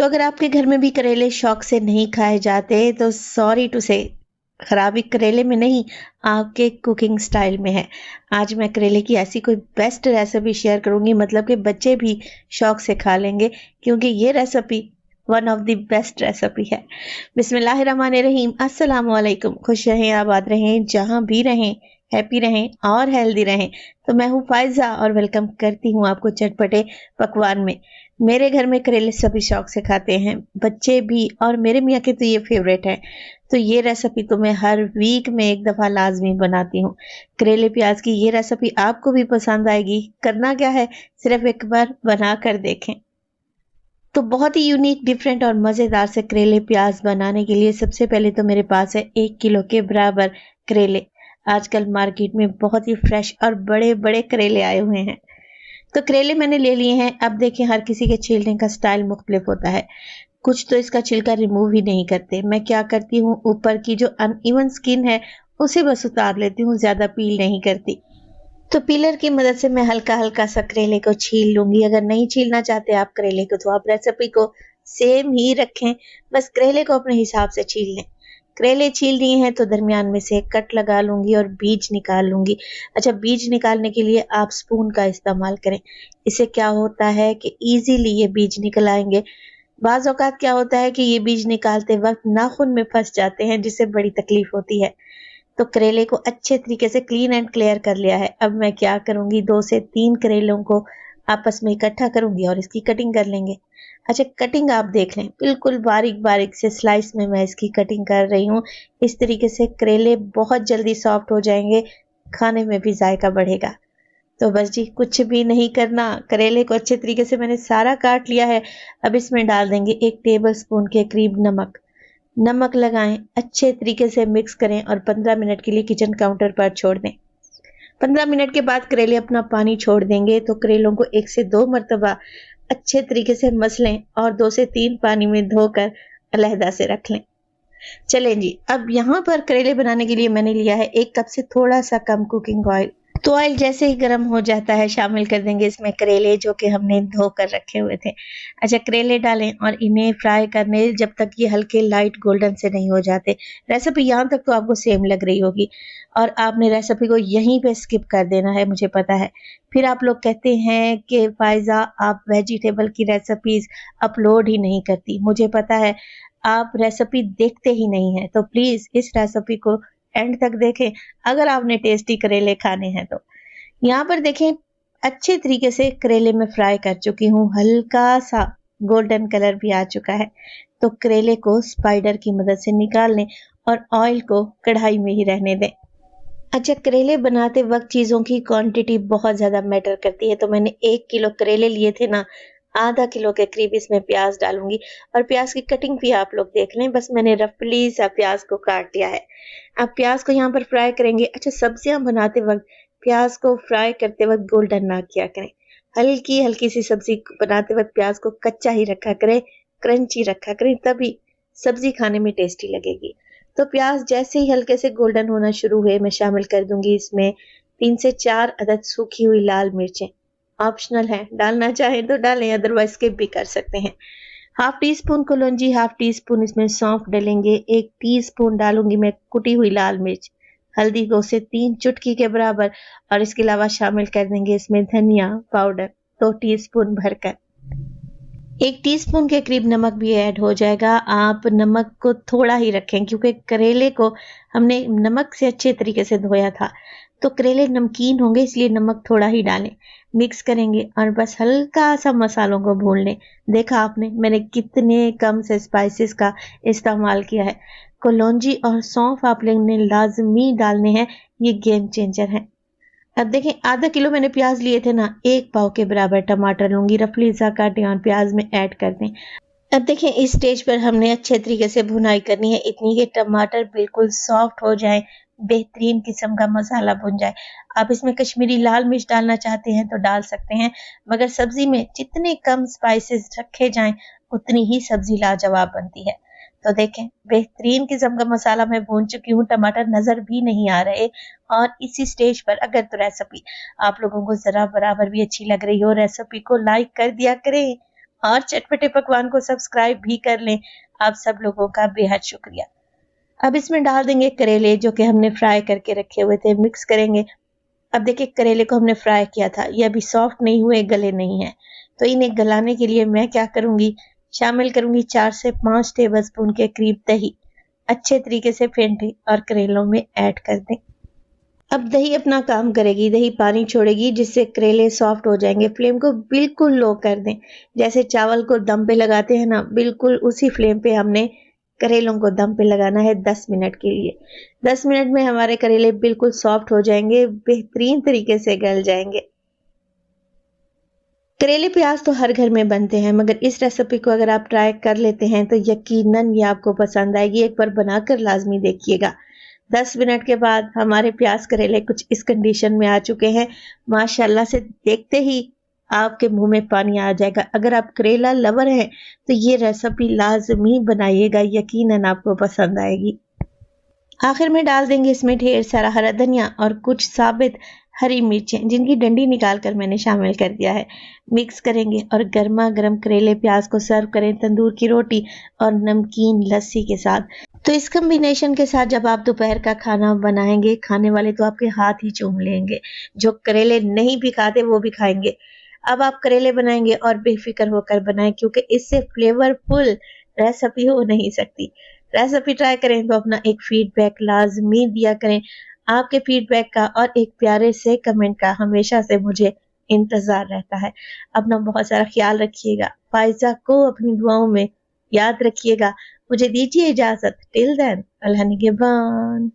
तो अगर आपके घर में भी करेले शौक से नहीं खाए जाते तो सॉरी टू से खराबी करेले में नहीं, आपके कुकिंग स्टाइल में है। आज मैं करेले की ऐसी कोई बेस्ट रेसिपी शेयर करूंगी, मतलब कि बच्चे भी शौक से खा लेंगे, क्योंकि ये recipe one of the best recipe है। बिस्मिल्लाहिर्रहमानिर्रहीम, अस्सलाम वालेकुम। खुश रहें, आबाद रहें, जहां भी रहें, हैप्पी रहें और हेल्दी रहें। तो मैं हूँ फायजा और वेलकम करती हूँ आपको चटपटे पकवान में। मेरे घर में करेले सभी शौक से खाते हैं, बच्चे भी, और मेरे मियाँ के तो ये फेवरेट है। तो ये रेसिपी तो मैं हर वीक में एक दफ़ा लाजमी बनाती हूँ। करेले प्याज की ये रेसिपी आपको भी पसंद आएगी। करना क्या है, सिर्फ एक बार बना कर देखें। तो बहुत ही यूनिक, डिफरेंट और मज़ेदार से करेले प्याज बनाने के लिए सबसे पहले तो मेरे पास है 1 किलो के बराबर करेले। आजकल मार्केट में बहुत ही फ्रेश और बड़े बड़े करेले आए हुए हैं। तो करेले मैंने ले लिए हैं। अब देखें, हर किसी के छीलने का स्टाइल मुख्तलिफ होता है। कुछ तो इसका छिलका रिमूव ही नहीं करते। मैं क्या करती हूँ, ऊपर की जो अनइवन स्किन है उसे बस उतार लेती हूँ, ज्यादा पील नहीं करती। तो पीलर की मदद से मैं हल्का हल्का सा करेले को छील लूंगी। अगर नहीं छीलना चाहते आप करेले को, तो आप रेसिपी को सेम ही रखें, बस करेले को अपने हिसाब से छील लें। करेले छील लिए हैं तो दरमियान में से कट लगा लूंगी और बीज निकाल लूंगी। अच्छा, बीज निकालने के लिए आप स्पून का इस्तेमाल करें। इससे क्या होता है कि इजीली ये बीज निकल आएंगे। बाज़ औक़ात क्या होता है कि ये बीज निकालते वक्त नाखून में फंस जाते हैं, जिससे बड़ी तकलीफ होती है। तो करेले को अच्छे तरीके से क्लीन एंड क्लियर कर लिया है। अब मैं क्या करूंगी, 2 से 3 करेलों को आपस में इकट्ठा करूंगी और इसकी कटिंग कर लेंगे। अच्छा, कटिंग आप देख लें, बिल्कुल बारीक बारीक से स्लाइस में मैं इसकी कटिंग कर रही हूँ। इस तरीके से करेले बहुत जल्दी सॉफ्ट हो जाएंगे, खाने में भी जायका बढ़ेगा। तो बस जी, कुछ भी नहीं करना, करेले को अच्छे तरीके से मैंने सारा काट लिया है। अब इसमें डाल देंगे 1 टेबल स्पून के करीब नमक। नमक लगाएं, अच्छे तरीके से मिक्स करें और 15 मिनट के लिए किचन काउंटर पर छोड़ दें। 15 मिनट के बाद करेले अपना पानी छोड़ देंगे, तो करेलों को 1 से 2 मरतबा अच्छे तरीके से मसलें और 2 से 3 पानी में धोकर अलहदा से रख लें। चलें जी, अब यहाँ पर करेले बनाने के लिए मैंने लिया है 1 कप से थोड़ा सा कम कुकिंग ऑयल। तो ऑयल जैसे ही गर्म हो जाता है, शामिल कर देंगे इसमें करेले जो कि हमने धो कर रखे हुए थे। अच्छा, करेले डालें और इन्हें फ्राई करने जब तक ये हल्के लाइट गोल्डन से नहीं हो जाते। रेसिपी यहाँ तक तो आपको सेम लग रही होगी और आपने रेसिपी को यहीं पे स्किप कर देना है, मुझे पता है। फिर आप लोग कहते हैं कि फायजा आप वेजिटेबल की रेसिपीज अपलोड ही नहीं करती। मुझे पता है, आप रेसिपी देखते ही नहीं हैं। तो प्लीज इस रेसिपी को एंड तक देखें अगर आपने टेस्टी करेले खाने हैं तो। यहाँ पर देखें, अच्छे तरीके से करेले में फ्राई कर चुकी हूँ, हल्का सा गोल्डन कलर भी आ चुका है। तो करेले को स्पाइडर की मदद से निकाल लें और ऑयल को कढ़ाई में ही रहने दें। अच्छा, करेले बनाते वक्त चीज़ों की क्वांटिटी बहुत ज़्यादा मैटर करती है। तो मैंने 1 किलो करेले लिए थे ना, आधा किलो के करीब इसमें प्याज डालूंगी। और प्याज की कटिंग भी आप लोग देख लें, बस मैंने रफली सा प्याज को काट लिया है। अब प्याज को यहाँ पर फ्राई करेंगे। अच्छा, सब्जियां बनाते वक्त प्याज को फ्राई करते वक्त गोल्डन ना किया करें। हल्की हल्की सी सब्जी बनाते वक्त प्याज को कच्चा ही रखा करें, क्रंची रखा करें, तभी सब्जी खाने में टेस्टी लगेगी। तो प्याज जैसे ही हल्के से गोल्डन होना शुरू हुए, मैं शामिल कर दूंगी इसमें 3 से 4 अदद सूखी हुई लाल मिर्चें। ऑप्शनल है, डालना चाहें तो डालें, अदरवाइज स्किप भी कर सकते हैं। हाफ टी स्पून कलौंजी, हाफ टी स्पून इसमें सौंफ डालेंगे। 1 टीस्पून डालूंगी मैं कुटी हुई लाल मिर्च। हल्दी 2 से 3 चुटकी के बराबर, और इसके अलावा शामिल कर देंगे इसमें धनिया पाउडर 2 टीस्पून भरकर। 1 टीस्पून के करीब नमक भी ऐड हो जाएगा। आप नमक को थोड़ा ही रखें, क्योंकि करेले को हमने नमक से अच्छे तरीके से धोया था, तो करेले नमकीन होंगे, इसलिए नमक थोड़ा ही डालें। मिक्स करेंगे और बस हल्का सा मसालों को भून लें। देखा आपने, मैंने कितने कम से स्पाइसेस का इस्तेमाल किया है। कलौंजी और सौंफ आप लोगों ने लाजमी डालने हैं, ये गेम चेंजर हैं। अब देखें, आधा किलो मैंने प्याज लिए थे ना, 1 पाव के बराबर टमाटर लूंगी, रफली सा काटे और प्याज में ऐड कर दें। अब देखें, इस स्टेज पर हमने अच्छे तरीके से भुनाई करनी है, इतनी कि टमाटर बिल्कुल सॉफ्ट हो जाए, बेहतरीन किस्म का मसाला भुन जाए। आप इसमें कश्मीरी लाल मिर्च डालना चाहते हैं तो डाल सकते हैं, मगर सब्जी में जितने कम स्पाइसेस रखे जाएं उतनी ही सब्जी लाजवाब बनती है। तो देखें, बेहतरीन किस्म का मसाला मैं भून चुकी हूँ, टमाटर नजर भी नहीं आ रहे। और इसी स्टेज पर अगर तो रेसिपी आप लोगों को जरा बराबर भी अच्छी लग रही हो, रेसिपी को लाइक कर दिया करें और चटपटे पकवान को सब्सक्राइब भी कर लें। आप सब लोगों का बेहद शुक्रिया। अब इसमें डाल देंगे करेले जो कि हमने फ्राई करके रखे हुए थे, मिक्स करेंगे। अब देखिए करेले को हमने फ्राई किया था, ये अभी सॉफ्ट नहीं हुए, गले नहीं है, तो इन्हें गलाने के लिए मैं क्या करूंगी, शामिल करूंगी 4 से 5 टेबलस्पून के करीब दही। अच्छे तरीके से फेंटें और करेलों में ऐड कर दें। अब दही अपना काम करेगी, दही पानी छोड़ेगी जिससे करेले सॉफ्ट हो जाएंगे। फ्लेम को बिल्कुल लो कर दें, जैसे चावल को दम पे लगाते हैं ना, बिल्कुल उसी फ्लेम पे हमने करेलों को दम पे लगाना है 10 मिनट के लिए। 10 मिनट में हमारे करेले बिल्कुल सॉफ्ट हो जाएंगे, बेहतरीन तरीके से गल जाएंगे। करेले प्याज तो हर घर में बनते हैं, मगर इस रेसिपी को अगर आप ट्राई कर लेते हैं तो यकीनन ये आपको पसंद आएगी। एक बार बनाकर लाजमी देखिएगा। 10 मिनट के बाद हमारे प्याज करेले कुछ इस कंडीशन में आ चुके हैं। माशाल्लाह से देखते ही आपके मुंह में पानी आ जाएगा। अगर आप करेला लवर हैं तो ये रेसिपी लाजमी बनाइएगा, यकीनन आपको पसंद आएगी। आखिर में डाल देंगे इसमें ढेर सारा हरा धनिया और कुछ साबित हरी मिर्चें जिनकी डंडी निकाल कर मैंने शामिल कर दिया है। मिक्स करेंगे और गर्मा गर्म करेले प्याज को सर्व करें तंदूर की रोटी और नमकीन लस्सी के साथ। तो इस कम्बिनेशन के साथ जब आप दोपहर का खाना बनाएंगे, खाने वाले तो आपके हाथ ही चूम लेंगे। जो करेले नहीं भी खाते वो भी खाएंगे। अब आप करेले बनाएंगे और बेफिक्र होकर बनाएं, क्योंकि इससे फ्लेवरफुल रेसिपी हो नहीं सकती। रेसिपी ट्राई करें तो अपना एक फीडबैक लाजमी दिया करें। आपके फीडबैक का और एक प्यारे से कमेंट का हमेशा से मुझे इंतजार रहता है। अपना बहुत सारा ख्याल रखिएगा। फायजा को अपनी दुआओं में याद रखिएगा। मुझे दीजिए इजाजत। टिल देन, अल्लाह निगहबान।